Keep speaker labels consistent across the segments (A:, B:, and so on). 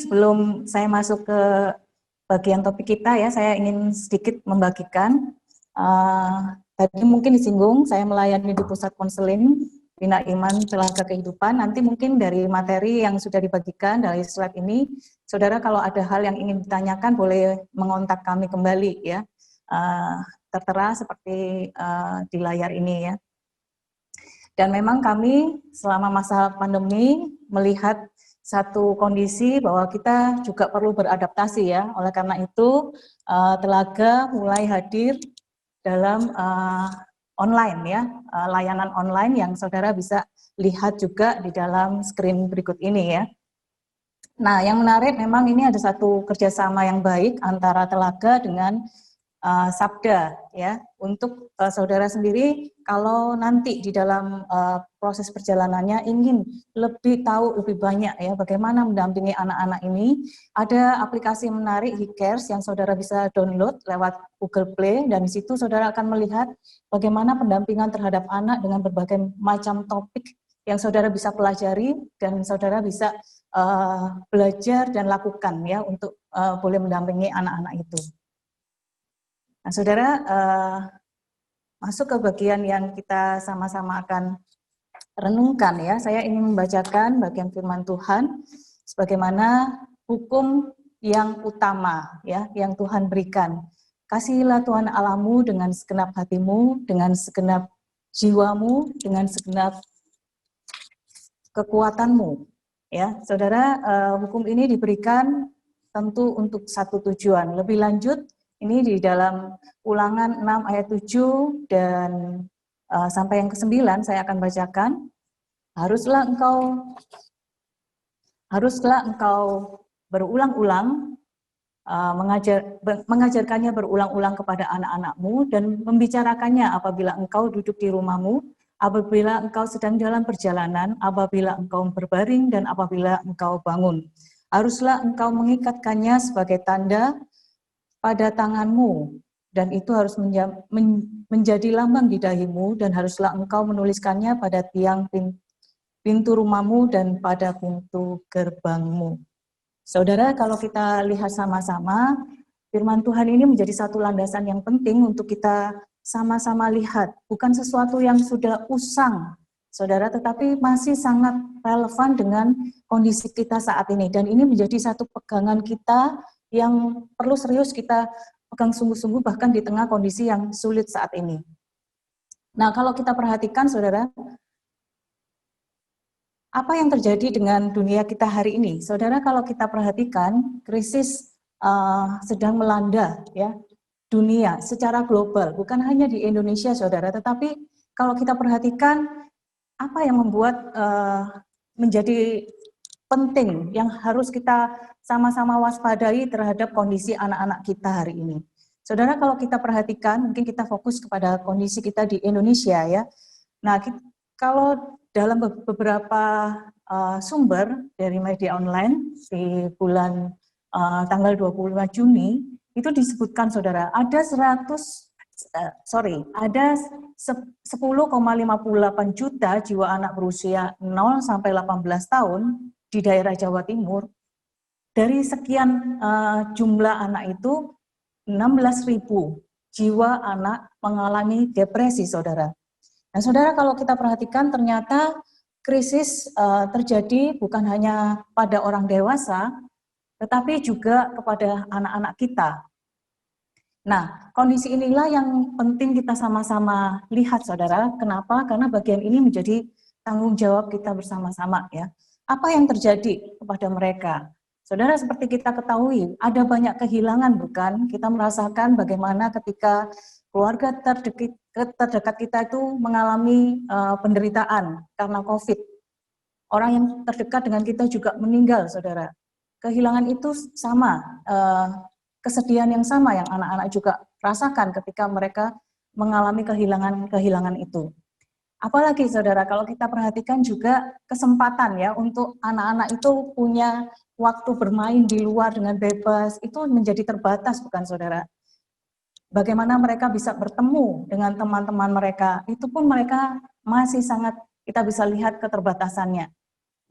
A: sebelum saya masuk ke bagian topik kita ya, saya ingin sedikit membagikan. Tadi mungkin disinggung, saya melayani di pusat konseling Bina Iman Telaga Kehidupan. Nanti mungkin dari materi yang sudah dibagikan dari slide ini, saudara kalau ada hal yang ingin ditanyakan boleh mengontak kami kembali ya. Tertera seperti di layar ini ya. Dan memang kami selama masa pandemi melihat satu kondisi bahwa kita juga perlu beradaptasi ya. Oleh karena itu Telaga mulai hadir dalam online ya, layanan online yang saudara bisa lihat juga di dalam screen berikut ini ya. Nah, yang menarik memang ini ada satu kerjasama yang baik antara Telaga dengan Sabda ya, untuk saudara sendiri kalau nanti di dalam proses perjalanannya ingin lebih tahu lebih banyak ya bagaimana mendampingi anak-anak ini, ada aplikasi menarik HeCares yang saudara bisa download lewat Google Play, dan di situ saudara akan melihat bagaimana pendampingan terhadap anak dengan berbagai macam topik yang saudara bisa pelajari dan saudara bisa belajar dan lakukan ya untuk boleh mendampingi anak-anak itu. Nah, saudara masuk ke bagian yang kita sama-sama akan renungkan ya. Saya ingin membacakan bagian firman Tuhan sebagaimana hukum yang utama ya yang Tuhan berikan. Kasihilah Tuhan Allahmu dengan segenap hatimu, dengan segenap jiwamu, dengan segenap kekuatanmu. Ya, saudara, hukum ini diberikan tentu untuk satu tujuan. Lebih lanjut, ini di dalam Ulangan 6 ayat 7 dan sampai yang ke-9 saya akan bacakan. Haruslah engkau berulang-ulang mengajarkannya berulang-ulang kepada anak-anakmu dan membicarakannya apabila engkau duduk di rumahmu, apabila engkau sedang dalam perjalanan, apabila engkau berbaring dan apabila engkau bangun. Haruslah engkau mengikatkannya sebagai tanda pada tanganmu, dan itu harus menjadi lambang di dahimu, dan haruslah engkau menuliskannya pada tiang pintu rumahmu dan pada pintu gerbangmu. Saudara, kalau kita lihat sama-sama, firman Tuhan ini menjadi satu landasan yang penting untuk kita sama-sama lihat. Bukan sesuatu yang sudah usang, saudara, tetapi masih sangat relevan dengan kondisi kita saat ini. Dan ini menjadi satu pegangan kita yang perlu serius kita pegang sungguh-sungguh bahkan di tengah kondisi yang sulit saat ini. Nah, kalau kita perhatikan, saudara, apa yang terjadi dengan dunia kita hari ini? Saudara, kalau kita perhatikan, krisis sedang melanda ya dunia secara global, bukan hanya di Indonesia, saudara, tetapi kalau kita perhatikan apa yang membuat menjadi penting yang harus kita sama-sama waspadai terhadap kondisi anak-anak kita hari ini. Saudara, kalau kita perhatikan, mungkin kita fokus kepada kondisi kita di Indonesia ya. Nah, kalau dalam beberapa sumber dari media online di bulan tanggal 25 Juni, itu disebutkan, saudara, ada 10,58 juta jiwa anak berusia 0 sampai 18 tahun di daerah Jawa Timur. Dari sekian jumlah anak itu, 16.000 jiwa anak mengalami depresi, saudara. Nah, saudara, kalau kita perhatikan ternyata krisis terjadi bukan hanya pada orang dewasa, tetapi juga kepada anak-anak kita. Nah, kondisi inilah yang penting kita sama-sama lihat, saudara. Kenapa? Karena bagian ini menjadi tanggung jawab kita bersama-sama ya. Apa yang terjadi kepada mereka? Saudara, seperti kita ketahui, ada banyak kehilangan, bukan? Kita merasakan bagaimana ketika keluarga terdekat kita itu mengalami penderitaan karena COVID. Orang yang terdekat dengan kita juga meninggal, saudara. Kehilangan itu sama, kesedihan yang sama yang anak-anak juga rasakan ketika mereka mengalami kehilangan itu. Apalagi, saudara, kalau kita perhatikan juga kesempatan ya untuk anak-anak itu punya waktu bermain di luar dengan bebas, itu menjadi terbatas, bukan, saudara? Bagaimana mereka bisa bertemu dengan teman-teman mereka, itu pun mereka masih sangat, kita bisa lihat keterbatasannya.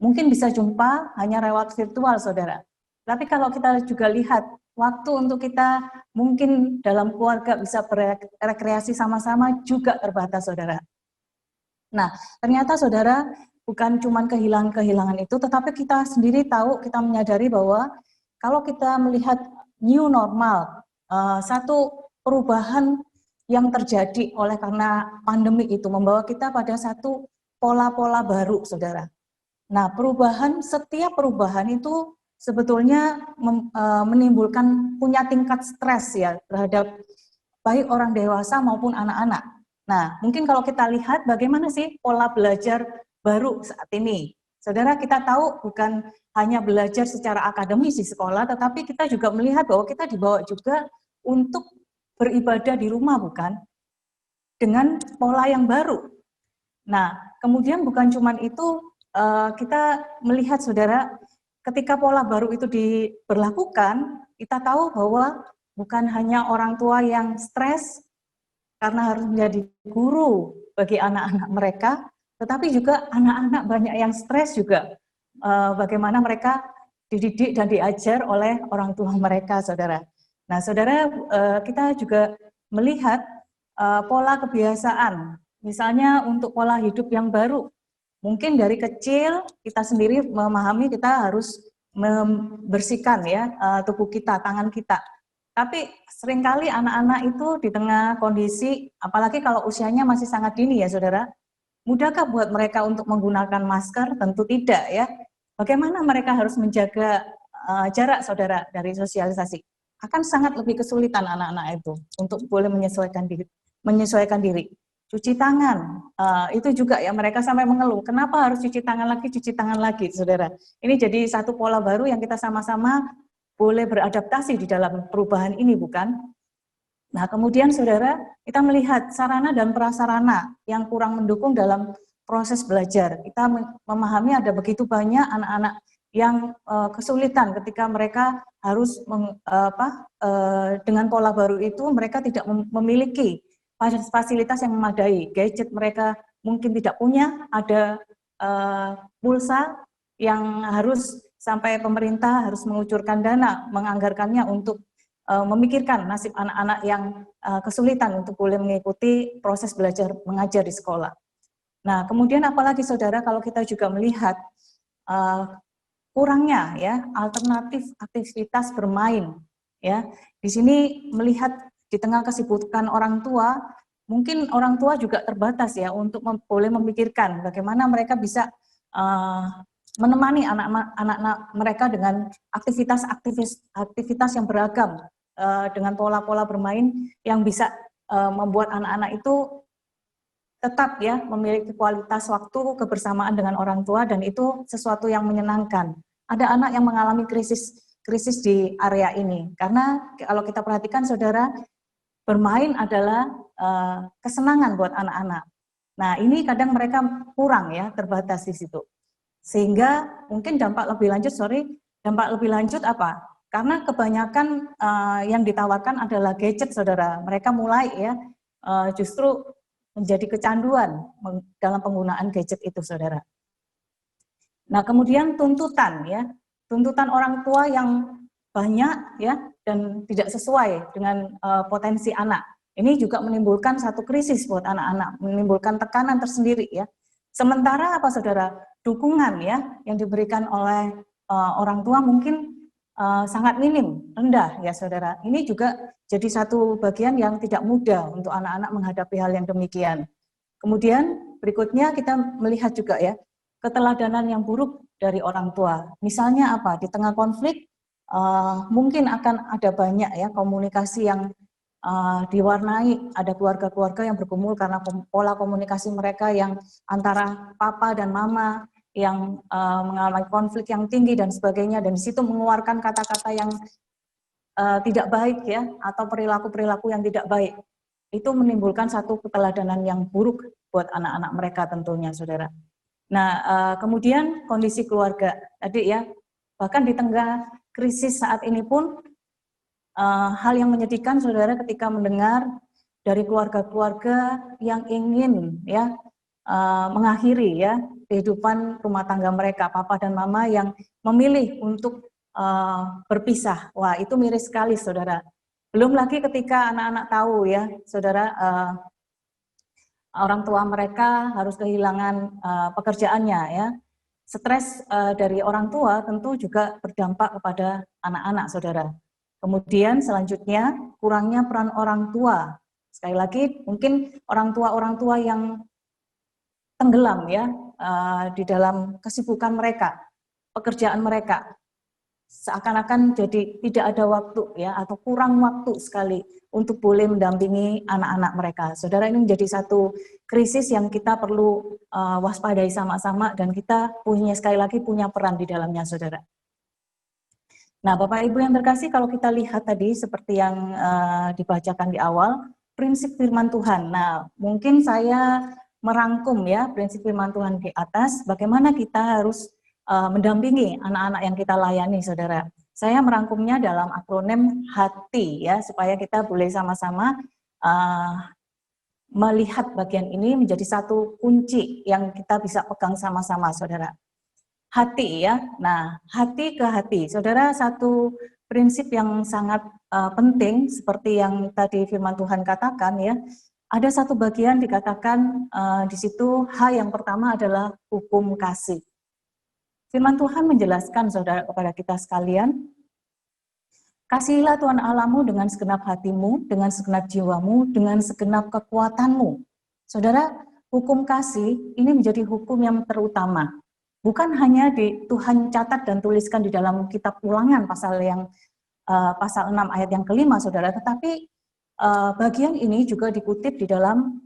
A: Mungkin bisa jumpa hanya lewat virtual, saudara. Tapi kalau kita juga lihat waktu untuk kita mungkin dalam keluarga bisa berekreasi sama-sama juga terbatas, saudara. Nah, ternyata saudara bukan cuma kehilangan-kehilangan itu, tetapi kita sendiri tahu, kita menyadari bahwa kalau kita melihat new normal, satu perubahan yang terjadi oleh karena pandemi itu membawa kita pada satu pola-pola baru, saudara. Nah, setiap perubahan itu sebetulnya menimbulkan punya tingkat stres ya terhadap baik orang dewasa maupun anak-anak. Nah, mungkin kalau kita lihat bagaimana sih pola belajar baru saat ini. Saudara, kita tahu bukan hanya belajar secara akademis di sekolah, tetapi kita juga melihat bahwa kita dibawa juga untuk beribadah di rumah, bukan? Dengan pola yang baru. Nah, kemudian bukan cuma itu, kita melihat, saudara, ketika pola baru itu diberlakukan, kita tahu bahwa bukan hanya orang tua yang stres karena harus menjadi guru bagi anak-anak mereka, tetapi juga anak-anak banyak yang stres juga, bagaimana mereka dididik dan diajar oleh orang tua mereka, saudara. Nah, saudara, kita juga melihat pola kebiasaan, misalnya untuk pola hidup yang baru. Mungkin dari kecil kita sendiri memahami kita harus membersihkan ya tubuh kita, tangan kita. Tapi seringkali anak-anak itu di tengah kondisi, apalagi kalau usianya masih sangat dini ya saudara, mudahkah buat mereka untuk menggunakan masker? Tentu tidak ya. Bagaimana mereka harus menjaga jarak saudara dari sosialisasi? Akan sangat lebih kesulitan anak-anak itu untuk boleh menyesuaikan diri. Cuci tangan, itu juga ya mereka sampai mengeluh, kenapa harus cuci tangan lagi, saudara. Ini jadi satu pola baru yang kita sama-sama boleh beradaptasi di dalam perubahan ini, bukan? Nah, kemudian saudara, kita melihat sarana dan prasarana yang kurang mendukung dalam proses belajar. Kita memahami ada begitu banyak anak-anak yang kesulitan ketika mereka harus dengan pola baru itu mereka tidak memiliki fasilitas yang memadai, gadget mereka mungkin tidak punya, ada pulsa yang harus sampai pemerintah harus mengucurkan dana, menganggarkannya untuk memikirkan nasib anak-anak yang kesulitan untuk boleh mengikuti proses belajar mengajar di sekolah. Nah, kemudian apalagi saudara kalau kita juga melihat kurangnya ya alternatif aktivitas bermain ya. Di sini melihat di tengah kesibukan orang tua, mungkin orang tua juga terbatas ya untuk boleh memikirkan bagaimana mereka bisa menemani anak-anak mereka dengan aktivitas yang beragam, dengan pola-pola bermain yang bisa membuat anak-anak itu tetap ya memiliki kualitas waktu kebersamaan dengan orang tua dan itu sesuatu yang menyenangkan. Ada anak yang mengalami krisis di area ini karena kalau kita perhatikan saudara, bermain adalah kesenangan buat anak-anak. Nah, ini kadang mereka kurang ya, terbatas di situ. Sehingga mungkin dampak lebih lanjut apa? Karena kebanyakan yang ditawarkan adalah gadget, saudara. Mereka mulai ya justru menjadi kecanduan dalam penggunaan gadget itu, saudara. Nah, kemudian tuntutan ya, tuntutan orang tua yang banyak ya dan tidak sesuai dengan potensi anak. Ini juga menimbulkan satu krisis buat anak-anak, menimbulkan tekanan tersendiri ya. Sementara apa saudara, dukungan ya yang diberikan oleh orang tua mungkin sangat minim, rendah ya saudara. Ini juga jadi satu bagian yang tidak mudah untuk anak-anak menghadapi hal yang demikian. Kemudian berikutnya kita melihat juga ya, keteladanan yang buruk dari orang tua. Misalnya apa? Di tengah konflik mungkin akan ada banyak ya komunikasi yang diwarnai, ada keluarga-keluarga yang bergumul karena pola komunikasi mereka yang antara papa dan mama yang mengalami konflik yang tinggi dan sebagainya, dan di situ mengeluarkan kata-kata yang tidak baik ya, atau perilaku-perilaku yang tidak baik. Itu menimbulkan satu keteladanan yang buruk buat anak-anak mereka tentunya, saudara. Nah, kemudian kondisi keluarga tadi ya, bahkan di tengah krisis saat ini pun hal yang menyedihkan saudara ketika mendengar dari keluarga-keluarga yang ingin ya mengakhiri ya kehidupan rumah tangga mereka, papa dan mama yang memilih untuk berpisah. Wah, itu miris sekali, saudara. Belum lagi ketika anak-anak tahu ya, saudara, orang tua mereka harus kehilangan pekerjaannya ya. Stres dari orang tua tentu juga berdampak kepada anak-anak, saudara. Kemudian selanjutnya kurangnya peran orang tua. Sekali lagi mungkin orang tua yang tenggelam ya di dalam kesibukan mereka, pekerjaan mereka. Seakan-akan jadi tidak ada waktu ya, atau kurang waktu sekali untuk boleh mendampingi anak-anak mereka. Saudara, ini menjadi satu krisis yang kita perlu waspadai sama-sama, dan kita sekali lagi punya peran di dalamnya, saudara. Nah, Bapak Ibu yang terkasih, kalau kita lihat tadi seperti yang dibacakan di awal, prinsip firman Tuhan. Nah, mungkin saya merangkum ya prinsip firman Tuhan di atas, bagaimana kita harus mendampingi anak-anak yang kita layani, saudara. Saya merangkumnya dalam akronim HATI ya, supaya kita boleh sama-sama melihat bagian ini menjadi satu kunci yang kita bisa pegang sama-sama, saudara. Hati ya, nah hati ke hati, saudara, satu prinsip yang sangat penting seperti yang tadi firman Tuhan katakan ya. Ada satu bagian dikatakan di situ, H yang pertama adalah hukum kasih. Firman Tuhan menjelaskan, saudara, kepada kita sekalian, kasihilah Tuhan Allahmu dengan segenap hatimu, dengan segenap jiwamu, dengan segenap kekuatanmu. Saudara, hukum kasih ini menjadi hukum yang terutama. Bukan hanya Tuhan catat dan tuliskan di dalam kitab Ulangan pasal 6 ayat yang kelima, saudara, tetapi bagian ini juga dikutip di dalam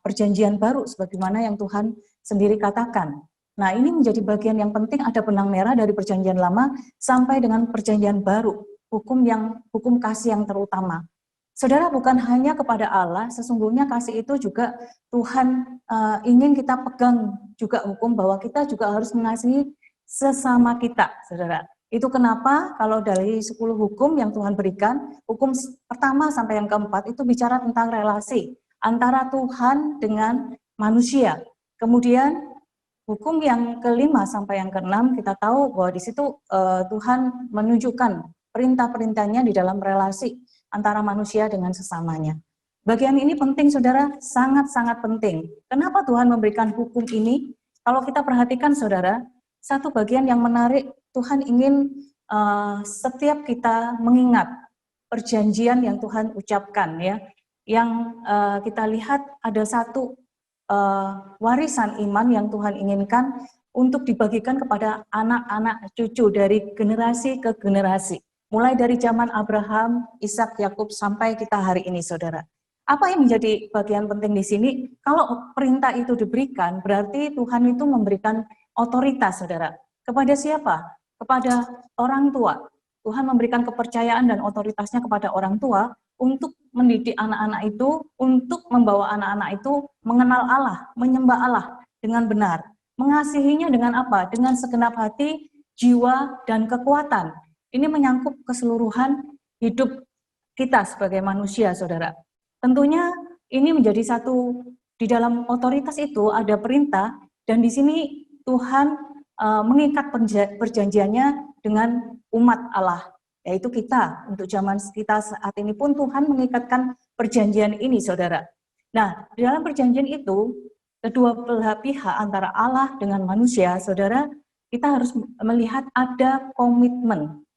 A: perjanjian baru sebagaimana yang Tuhan sendiri katakan. Nah, ini menjadi bagian yang penting, ada benang merah dari perjanjian lama sampai dengan perjanjian baru, hukum kasih yang terutama. Saudara, bukan hanya kepada Allah, sesungguhnya kasih itu juga Tuhan ingin kita pegang juga hukum bahwa kita juga harus mengasihi sesama kita, saudara. Itu kenapa kalau dari 10 hukum yang Tuhan berikan, hukum pertama sampai yang keempat itu bicara tentang relasi antara Tuhan dengan manusia. Kemudian hukum yang kelima sampai yang keenam, kita tahu bahwa di situ Tuhan menunjukkan perintah-perintahnya di dalam relasi antara manusia dengan sesamanya. Bagian ini penting, saudara, sangat-sangat penting. Kenapa Tuhan memberikan hukum ini? Kalau kita perhatikan, saudara, satu bagian yang menarik, Tuhan ingin setiap kita mengingat perjanjian yang Tuhan ucapkan ya. Yang kita lihat ada satu warisan iman yang Tuhan inginkan untuk dibagikan kepada anak-anak cucu dari generasi ke generasi. Mulai dari zaman Abraham, Ishak, Yakub sampai kita hari ini, saudara. Apa yang menjadi bagian penting di sini? Kalau perintah itu diberikan, berarti Tuhan itu memberikan otoritas, saudara. Kepada siapa? Kepada orang tua. Tuhan memberikan kepercayaan dan otoritasnya kepada orang tua untuk mendidik anak-anak itu, untuk membawa anak-anak itu mengenal Allah, menyembah Allah dengan benar. Mengasihinya dengan apa? Dengan segenap hati, jiwa, dan kekuatan. Ini menyangkut keseluruhan hidup kita sebagai manusia, saudara. Tentunya ini menjadi satu, di dalam otoritas itu ada perintah, dan di sini Tuhan mengikat perjanjiannya dengan umat Allah, yaitu kita. Untuk zaman kita saat ini pun Tuhan mengikatkan perjanjian ini, saudara. Nah, di dalam perjanjian itu, kedua belah pihak antara Allah dengan manusia, saudara, kita harus melihat ada komitmen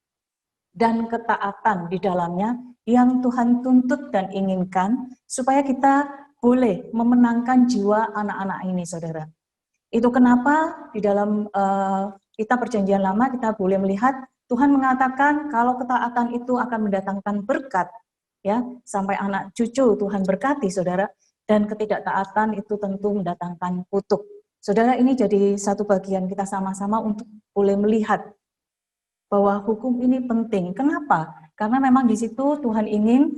A: dan ketaatan di dalamnya yang Tuhan tuntut dan inginkan supaya kita boleh memenangkan jiwa anak-anak ini, saudara. Itu kenapa di dalam kita perjanjian lama kita boleh melihat Tuhan mengatakan kalau ketaatan itu akan mendatangkan berkat, ya, sampai anak cucu Tuhan berkati, saudara, dan ketidaktaatan itu tentu mendatangkan kutuk. Saudara, ini jadi satu bagian kita sama-sama untuk boleh melihat bahwa hukum ini penting. Kenapa? Karena memang di situ Tuhan ingin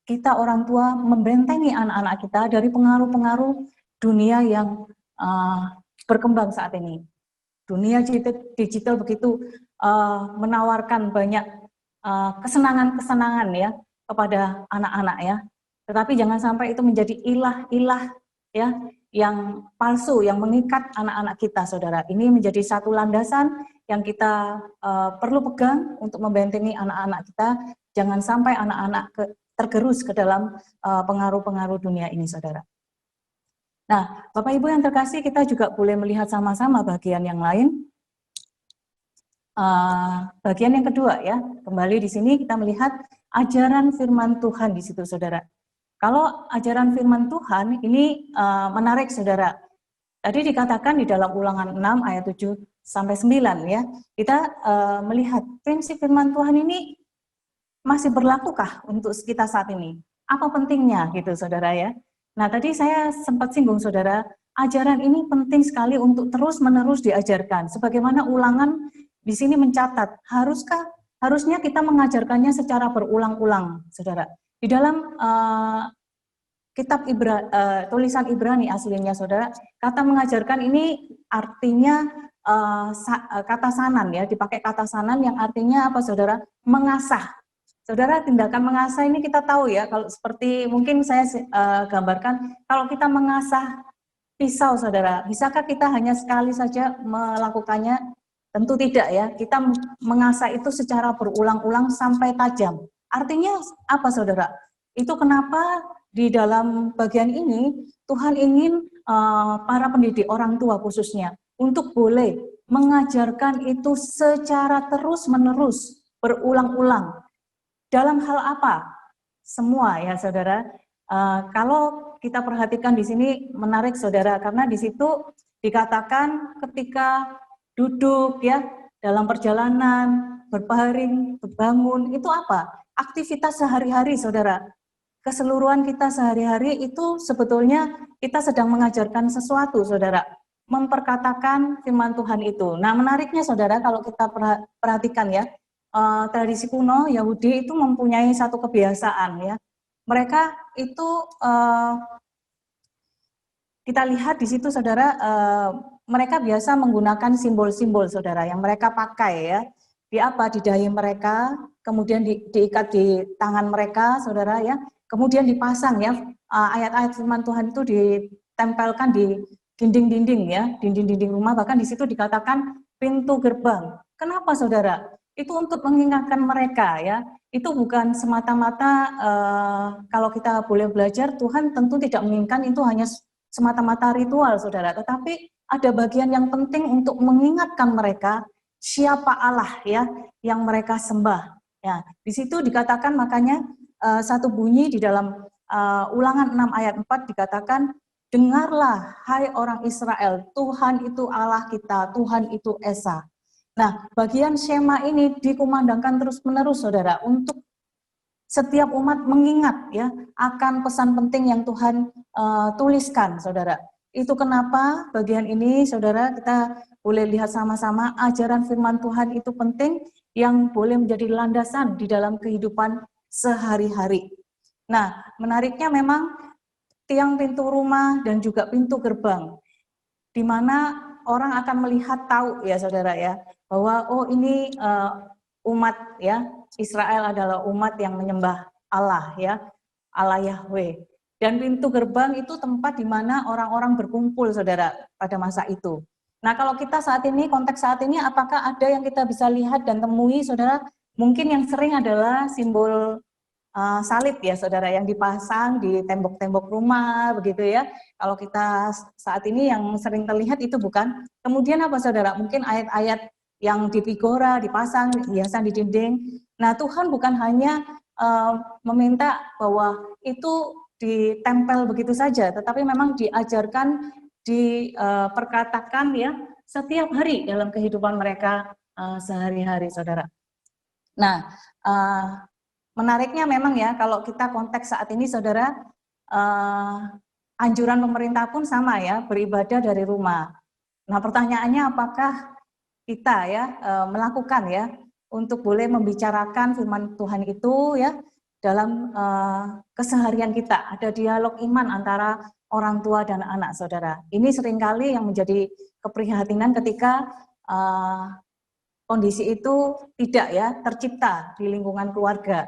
A: kita orang tua membentengi anak-anak kita dari pengaruh-pengaruh dunia yang berkembang saat ini. Dunia digital begitu menawarkan banyak kesenangan-kesenangan ya kepada anak-anak ya. Tetapi jangan sampai itu menjadi ilah-ilah ya yang palsu yang mengikat anak-anak kita, saudara. Ini menjadi satu landasan yang kita perlu pegang untuk membentengi anak-anak kita, jangan sampai anak-anak tergerus ke dalam pengaruh-pengaruh dunia ini, saudara. Nah, Bapak Ibu yang terkasih, kita juga boleh melihat sama-sama bagian yang lain. Bagian yang kedua ya, kembali di sini kita melihat ajaran firman Tuhan di situ, saudara. Kalau ajaran firman Tuhan ini menarik, saudara. Tadi dikatakan di dalam Ulangan 6 ayat 7 sampai 9 ya, kita melihat prinsip firman Tuhan ini masih berlakukah untuk kita saat ini? Apa pentingnya gitu, saudara ya? Nah, tadi saya sempat singgung, saudara, ajaran ini penting sekali untuk terus-menerus diajarkan. Sebagaimana Ulangan di sini mencatat, harusnya kita mengajarkannya secara berulang-ulang, saudara. Di dalam kitab tulisan Ibrani aslinya, saudara, kata mengajarkan ini artinya kata sanan ya, dipakai kata sanan yang artinya apa, saudara? Mengasah. Saudara, tindakan mengasah ini kita tahu ya, kalau seperti mungkin saya gambarkan, kalau kita mengasah pisau, saudara, bisakah kita hanya sekali saja melakukannya? Tentu tidak ya, kita mengasah itu secara berulang-ulang sampai tajam. Artinya apa, saudara? Itu kenapa di dalam bagian ini Tuhan ingin para pendidik, orang tua khususnya, untuk boleh mengajarkan itu secara terus-menerus, berulang-ulang. Dalam hal apa? Semua ya, saudara. Kalau kita perhatikan di sini menarik, saudara, karena di situ dikatakan ketika duduk ya dalam perjalanan, berbaring, berbangun, itu apa? Aktivitas sehari-hari, saudara. Keseluruhan kita sehari-hari itu sebetulnya kita sedang mengajarkan sesuatu, saudara. Memperkatakan firman Tuhan itu. Nah, menariknya, saudara, kalau kita perhatikan ya, tradisi kuno Yahudi itu mempunyai satu kebiasaan ya. Mereka itu kita lihat di situ, saudara, mereka biasa menggunakan simbol-simbol, saudara, yang mereka pakai ya. Di apa? Di dahi mereka, kemudian diikat di tangan mereka, saudara ya. Kemudian dipasang ya, ayat-ayat firman Tuhan itu ditempelkan di dinding-dinding ya, dinding-dinding rumah, bahkan di situ dikatakan pintu gerbang. Kenapa, saudara? Itu untuk mengingatkan mereka ya. Itu bukan semata-mata kalau kita boleh belajar, Tuhan tentu tidak menginginkan itu hanya semata-mata ritual, saudara, tetapi ada bagian yang penting untuk mengingatkan mereka siapa Allah ya yang mereka sembah. Ya, di situ dikatakan, makanya satu bunyi di dalam Ulangan 6 ayat 4 dikatakan, dengarlah hai orang Israel, Tuhan itu Allah kita, Tuhan itu Esa. Nah, bagian Shema ini dikumandangkan terus-menerus, saudara, untuk setiap umat mengingat ya akan pesan penting yang Tuhan tuliskan, saudara. Itu kenapa bagian ini, saudara, kita boleh lihat sama-sama ajaran firman Tuhan itu penting yang boleh menjadi landasan di dalam kehidupan sehari-hari. Nah, menariknya memang tiang pintu rumah dan juga pintu gerbang, di mana orang akan melihat, tahu ya, saudara ya, bahwa oh ini umat ya, Israel adalah umat yang menyembah Allah ya, Allah Yahweh. Dan pintu gerbang itu tempat di mana orang-orang berkumpul, saudara, pada masa itu. Nah, kalau kita saat ini, konteks saat ini, apakah ada yang kita bisa lihat dan temui, saudara? Mungkin yang sering adalah simbol salib ya, saudara, yang dipasang di tembok-tembok rumah, begitu ya. Kalau kita saat ini yang sering terlihat itu bukan. Kemudian apa, saudara? Mungkin ayat-ayat yang di figura, dipasang, hiasan di dinding. Nah, Tuhan bukan hanya meminta bahwa itu ditempel begitu saja, tetapi memang diajarkan, diperkatakan ya setiap hari dalam kehidupan mereka sehari-hari, saudara. Nah, menariknya memang ya, kalau kita konteks saat ini, saudara, anjuran pemerintah pun sama ya, beribadah dari rumah. Nah, pertanyaannya apakah kita ya melakukan ya untuk boleh membicarakan firman Tuhan itu ya dalam keseharian kita. Ada dialog iman antara orang tua dan anak, saudara. Ini seringkali yang menjadi keprihatinan ketika kondisi itu tidak ya tercipta di lingkungan keluarga.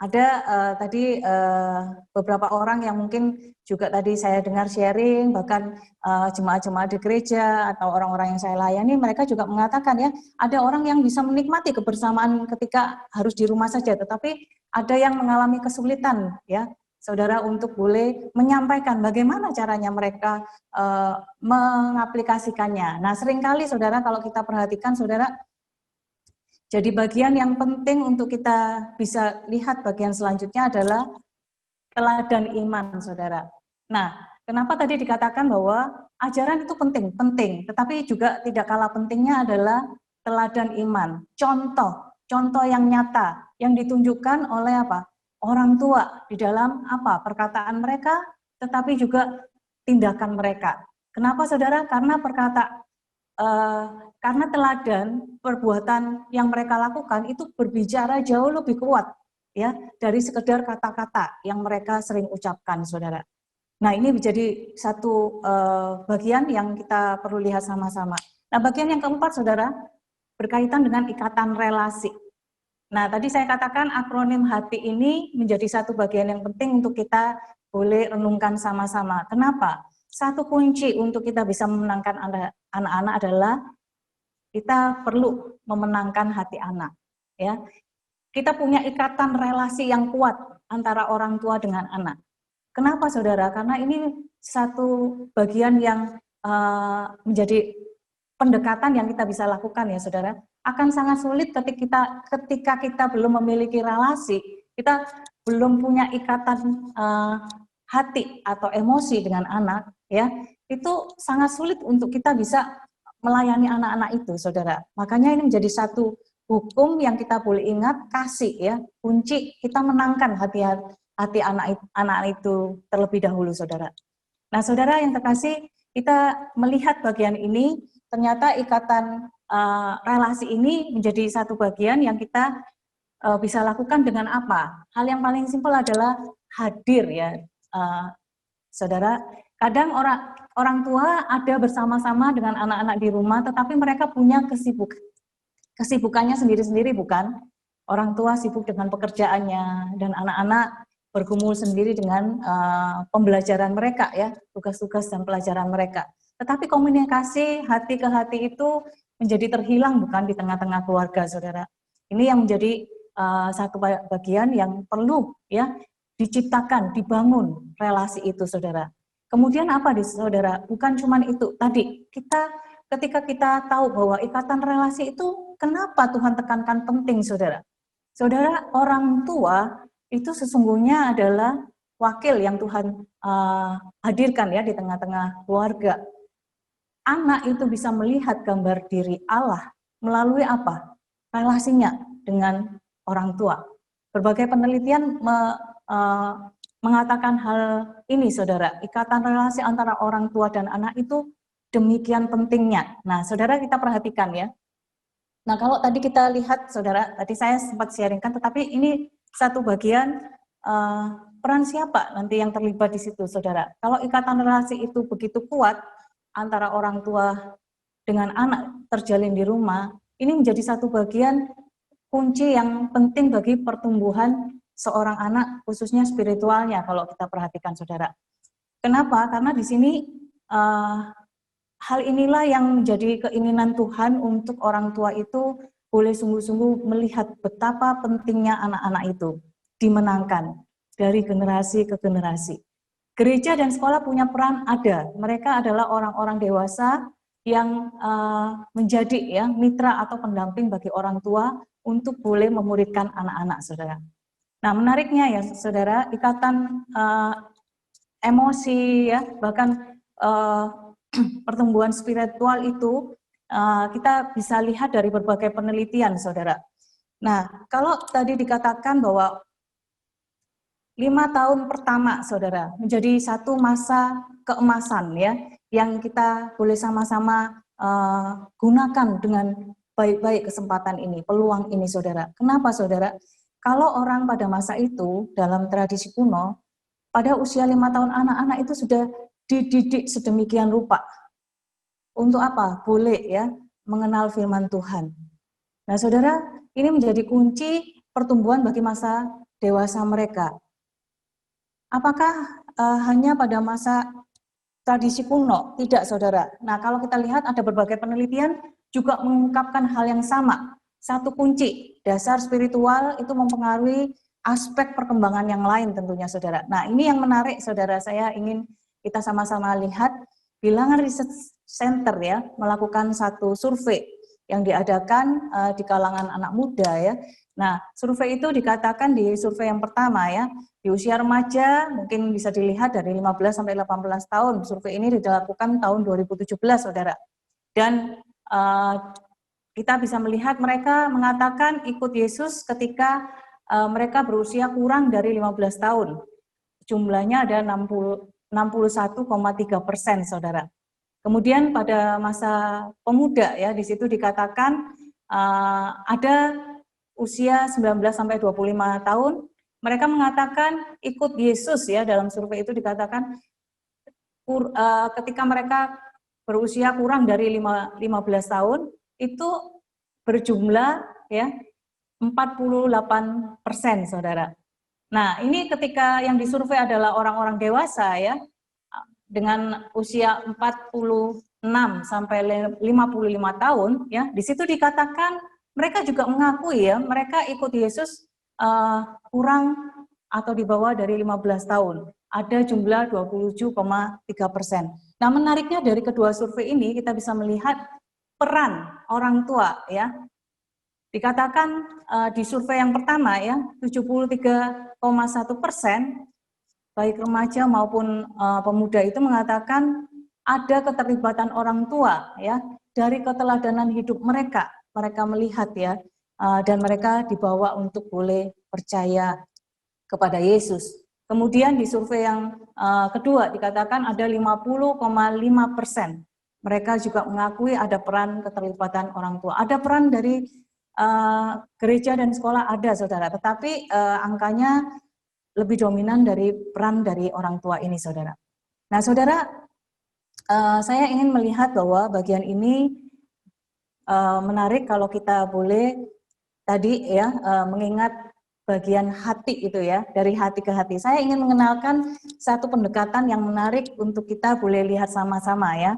A: ada tadi beberapa orang yang mungkin juga tadi saya dengar sharing, bahkan jemaat-jemaat di gereja atau orang-orang yang saya layani, mereka juga mengatakan ya, ada orang yang bisa menikmati kebersamaan ketika harus di rumah saja, tetapi ada yang mengalami kesulitan ya, saudara, untuk boleh menyampaikan bagaimana caranya mereka mengaplikasikannya. Nah, seringkali saudara, kalau kita perhatikan saudara, jadi bagian yang penting untuk kita bisa lihat bagian selanjutnya adalah teladan iman, saudara. Nah, kenapa tadi dikatakan bahwa ajaran itu penting, tetapi juga tidak kalah pentingnya adalah teladan iman. Contoh yang nyata, yang ditunjukkan oleh apa? Orang tua di dalam apa? Perkataan mereka, tetapi juga tindakan mereka. Kenapa, saudara? Karena teladan perbuatan yang mereka lakukan itu berbicara jauh lebih kuat ya dari sekedar kata-kata yang mereka sering ucapkan, saudara. Nah, ini menjadi satu bagian yang kita perlu lihat sama-sama. Nah, bagian yang keempat, saudara, berkaitan dengan ikatan relasi. Nah, tadi saya katakan akronim HATI ini menjadi satu bagian yang penting untuk kita boleh renungkan sama-sama. Kenapa? Satu kunci untuk kita bisa memenangkan anak-anak adalah kita perlu memenangkan hati anak, ya. Kita punya ikatan relasi yang kuat antara orang tua dengan anak. Kenapa, saudara? Karena ini satu bagian yang menjadi pendekatan yang kita bisa lakukan ya, saudara. Akan sangat sulit ketika kita belum memiliki relasi, kita belum punya ikatan hati atau emosi dengan anak, ya. Itu sangat sulit untuk kita bisa melayani anak-anak itu, saudara. Makanya ini menjadi satu hukum yang kita boleh ingat, kasih ya, kunci kita menangkan hati anak itu terlebih dahulu, saudara. Nah, saudara yang terkasih, kita melihat bagian ini, ternyata ikatan relasi ini menjadi satu bagian yang kita bisa lakukan dengan apa? Hal yang paling simpel adalah hadir ya, saudara. Kadang orang tua ada bersama-sama dengan anak-anak di rumah, tetapi mereka punya kesibukannya sendiri-sendiri, bukan? Orang tua sibuk dengan pekerjaannya, dan anak-anak bergumul sendiri dengan pembelajaran mereka, ya, tugas-tugas dan pelajaran mereka. Tetapi komunikasi hati ke hati itu menjadi terhilang, bukan, di tengah-tengah keluarga, saudara. Ini yang menjadi satu bagian yang perlu ya diciptakan, dibangun relasi itu, saudara. Kemudian apa, saudara? Bukan cuma itu. Tadi ketika kita tahu bahwa ikatan relasi itu kenapa Tuhan tekankan penting, saudara? Saudara, orang tua itu sesungguhnya adalah wakil yang Tuhan hadirkan ya di tengah-tengah keluarga. Anak itu bisa melihat gambar diri Allah melalui apa? Relasinya dengan orang tua. Berbagai penelitian mengatakan hal ini, saudara. Ikatan relasi antara orang tua dan anak itu demikian pentingnya. Nah, saudara, kita perhatikan ya. Nah, kalau tadi kita lihat, saudara, tadi saya sempat sharingkan, tetapi ini satu bagian peran siapa nanti yang terlibat di situ, saudara. Kalau ikatan relasi itu begitu kuat antara orang tua dengan anak terjalin di rumah, ini menjadi satu bagian kunci yang penting bagi pertumbuhan seorang anak, khususnya spiritualnya kalau kita perhatikan, saudara. Kenapa? Karena di sini hal inilah yang menjadi keinginan Tuhan untuk orang tua itu boleh sungguh-sungguh melihat betapa pentingnya anak-anak itu dimenangkan dari generasi ke generasi. Gereja dan sekolah punya peran ada. Mereka adalah orang-orang dewasa yang menjadi ya mitra atau pendamping bagi orang tua untuk boleh memuridkan anak-anak, saudara. Nah, menariknya ya, saudara, ikatan emosi ya, bahkan pertumbuhan spiritual itu kita bisa lihat dari berbagai penelitian, saudara. Nah, kalau tadi dikatakan bahwa 5 tahun pertama, saudara, menjadi satu masa keemasan ya, yang kita boleh sama-sama gunakan dengan baik-baik kesempatan ini, peluang ini, saudara. Kenapa, saudara? Kalau orang pada masa itu, dalam tradisi kuno, pada usia 5 tahun anak-anak itu sudah dididik sedemikian rupa. Untuk apa? Boleh ya, mengenal firman Tuhan. Nah, saudara, ini menjadi kunci pertumbuhan bagi masa dewasa mereka. Apakah hanya pada masa tradisi kuno? Tidak, saudara. Nah, kalau kita lihat ada berbagai penelitian juga mengungkapkan hal yang sama. Satu kunci, dasar spiritual itu mempengaruhi aspek perkembangan yang lain tentunya, saudara. Nah, ini yang menarik, saudara. Saya ingin kita sama-sama lihat. Bilangan Research Center ya melakukan satu survei yang diadakan di kalangan anak muda ya. Nah, survei itu dikatakan di survei yang pertama ya, di usia remaja mungkin bisa dilihat dari 15 sampai 18 tahun. Survei ini dilakukan tahun 2017, saudara. Dan kita bisa melihat mereka mengatakan ikut Yesus ketika mereka berusia kurang dari 15 tahun. Jumlahnya ada 61,3%, saudara. Kemudian pada masa pemuda ya, di situ dikatakan ada usia 19 sampai 25 tahun, mereka mengatakan ikut Yesus ya, dalam survei itu dikatakan ketika mereka berusia kurang dari 15 tahun itu berjumlah ya 48%, saudara. Nah, ini ketika yang disurvei adalah orang-orang dewasa ya, dengan usia 46 sampai 55 tahun ya, di situ dikatakan mereka juga mengakui ya, mereka ikut Yesus kurang atau di bawah dari 15 tahun. Ada jumlah 27,3%. Nah, menariknya dari kedua survei ini kita bisa melihat peran orang tua ya. Dikatakan di survei yang pertama ya, 73,1% baik remaja maupun pemuda itu mengatakan ada keterlibatan orang tua ya dari keteladanan hidup mereka. Mereka melihat ya dan mereka dibawa untuk boleh percaya kepada Yesus. Kemudian di survei yang kedua dikatakan ada 50,5%. Mereka juga mengakui ada peran keterlibatan orang tua. Ada peran dari gereja dan sekolah ada, saudara, tetapi angkanya lebih dominan dari peran dari orang tua ini, saudara. Nah, saudara, saya ingin melihat bahwa bagian ini menarik kalau kita boleh tadi ya mengingat bagian hati itu ya, dari hati ke hati. Saya ingin mengenalkan satu pendekatan yang menarik untuk kita boleh lihat sama-sama ya.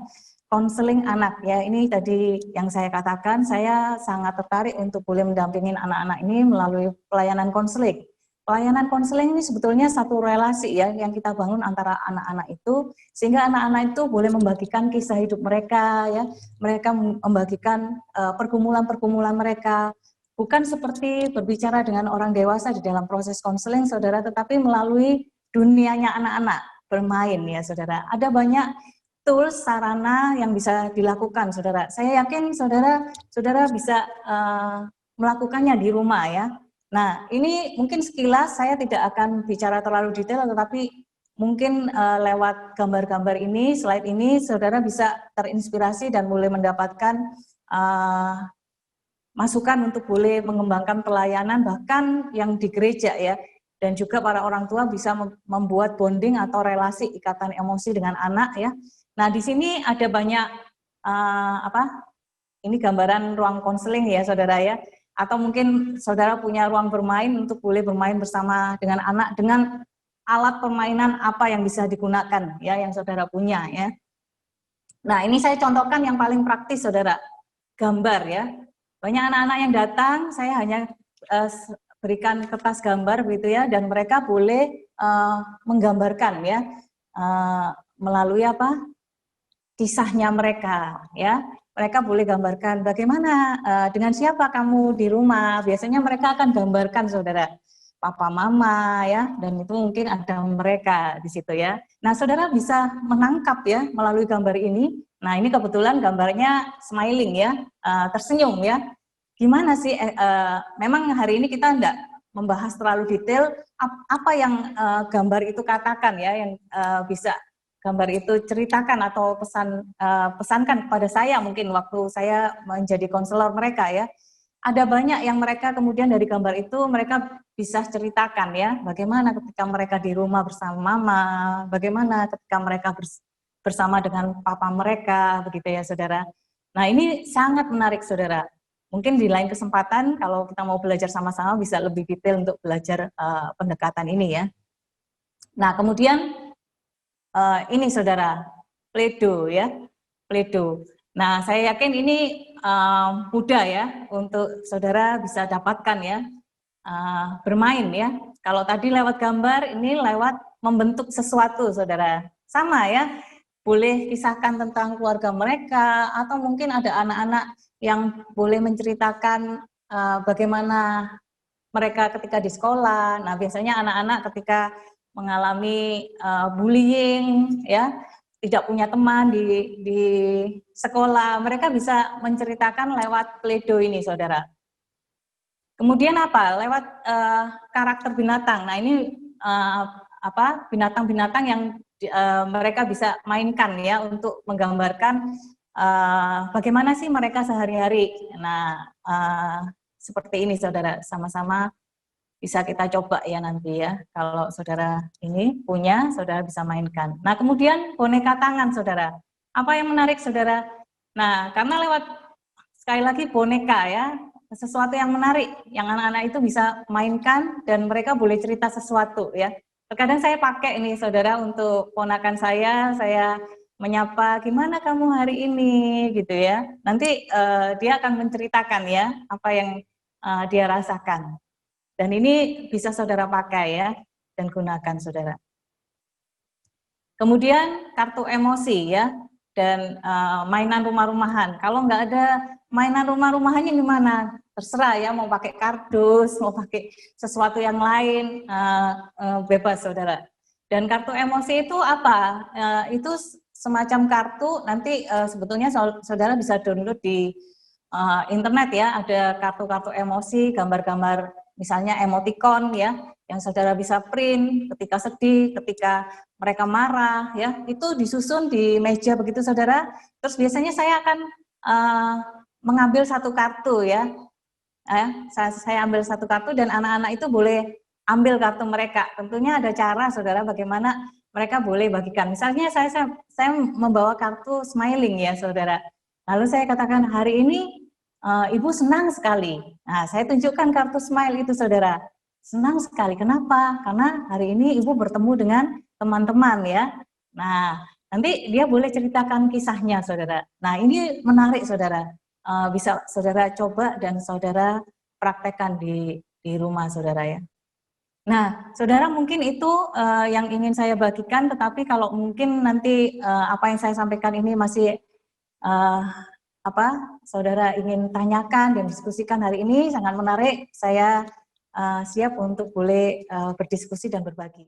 A: Konseling anak ya, ini tadi yang saya katakan, saya sangat tertarik untuk boleh mendampingin anak-anak ini melalui pelayanan konseling. Pelayanan konseling ini sebetulnya satu relasi ya yang kita bangun antara anak-anak itu, sehingga anak-anak itu boleh membagikan kisah hidup mereka ya, mereka membagikan pergumulan-pergumulan mereka, bukan seperti berbicara dengan orang dewasa di dalam proses konseling, saudara, tetapi melalui dunianya anak-anak bermain ya, saudara. Ada banyak tools, sarana yang bisa dilakukan, saudara. Saya yakin saudara bisa melakukannya di rumah ya. Nah, ini mungkin sekilas saya tidak akan bicara terlalu detail, tetapi mungkin lewat gambar-gambar ini, slide ini, saudara bisa terinspirasi dan mulai mendapatkan masukan untuk boleh mengembangkan pelayanan bahkan yang di gereja ya. Dan juga para orang tua bisa membuat bonding atau relasi ikatan emosi dengan anak ya. Nah, di sini ada banyak ini gambaran ruang konseling ya, saudara ya. Atau mungkin saudara punya ruang bermain untuk boleh bermain bersama dengan anak dengan alat permainan apa yang bisa digunakan ya, yang saudara punya ya. Nah, ini saya contohkan yang paling praktis, saudara. Gambar ya. Banyak anak-anak yang datang, saya hanya berikan kertas gambar begitu ya, dan mereka boleh menggambarkan ya melalui kisahnya mereka ya. Mereka boleh gambarkan bagaimana dengan siapa kamu di rumah. Biasanya mereka akan gambarkan, saudara, papa mama ya, dan itu mungkin ada mereka di situ ya. Nah, saudara bisa menangkap ya melalui gambar ini. Nah, ini kebetulan gambarnya smiling ya, tersenyum ya. Gimana sih memang hari ini kita enggak membahas terlalu detail apa yang gambar itu katakan ya, yang bisa gambar itu ceritakan atau pesankan kepada saya mungkin waktu saya menjadi konselor mereka ya. Ada banyak yang mereka kemudian dari gambar itu mereka bisa ceritakan ya, bagaimana ketika mereka di rumah bersama mama, bagaimana ketika mereka bersama dengan papa mereka, begitu ya, saudara. Nah, ini sangat menarik, saudara. Mungkin di lain kesempatan kalau kita mau belajar sama-sama bisa lebih detail untuk belajar pendekatan ini ya. Nah, kemudian ini saudara, Play-Doh ya, Play-Doh. Nah, saya yakin ini mudah ya untuk saudara bisa dapatkan ya, bermain ya. Kalau tadi lewat gambar, ini lewat membentuk sesuatu saudara. Sama ya, boleh kisahkan tentang keluarga mereka, atau mungkin ada anak-anak yang boleh menceritakan bagaimana mereka ketika di sekolah. Nah, biasanya anak-anak ketika mengalami bullying, ya, tidak punya teman di sekolah, mereka bisa menceritakan lewat Play-Doh ini, saudara. Kemudian apa? Lewat karakter binatang. Nah, ini binatang-binatang yang mereka bisa mainkan ya untuk menggambarkan bagaimana sih mereka sehari-hari. Nah, seperti ini saudara, sama-sama bisa kita coba ya nanti ya. Kalau saudara ini punya, saudara bisa mainkan. Nah, kemudian boneka tangan saudara. Apa yang menarik saudara? Nah, karena lewat sekali lagi boneka ya, sesuatu yang menarik, yang anak-anak itu bisa mainkan dan mereka boleh cerita sesuatu ya. Terkadang saya pakai ini saudara untuk ponakan saya menyapa, gimana kamu hari ini gitu ya. Nanti dia akan menceritakan ya apa yang dia rasakan. Dan ini bisa saudara pakai ya dan gunakan saudara. Kemudian kartu emosi ya dan mainan rumah-rumahan. Kalau nggak ada mainan rumah-rumahannya gimana? Terserah ya, mau pakai kardus, mau pakai sesuatu yang lain, bebas saudara. Dan kartu emosi itu apa? Itu semacam kartu, nanti sebetulnya saudara bisa download di internet ya, ada kartu-kartu emosi, gambar-gambar misalnya emoticon ya, yang saudara bisa print ketika sedih, ketika mereka marah ya, itu disusun di meja begitu saudara. Terus biasanya saya akan mengambil satu kartu ya, saya ambil satu kartu dan anak-anak itu boleh ambil kartu mereka. Tentunya ada cara saudara bagaimana mereka boleh bagikan. Misalnya saya membawa kartu smiling ya saudara. Lalu saya katakan hari ini Ibu senang sekali. Nah, saya tunjukkan kartu smile itu saudara. Senang sekali. Kenapa? Karena hari ini Ibu bertemu dengan teman-teman ya. Nah, nanti dia boleh ceritakan kisahnya saudara. Nah, ini menarik saudara. Bisa saudara coba dan saudara praktekkan di rumah saudara ya. Nah, saudara mungkin itu yang ingin saya bagikan, tetapi kalau mungkin nanti apa yang saya sampaikan ini masih saudara ingin tanyakan dan diskusikan hari ini sangat menarik, saya siap untuk boleh berdiskusi dan berbagi.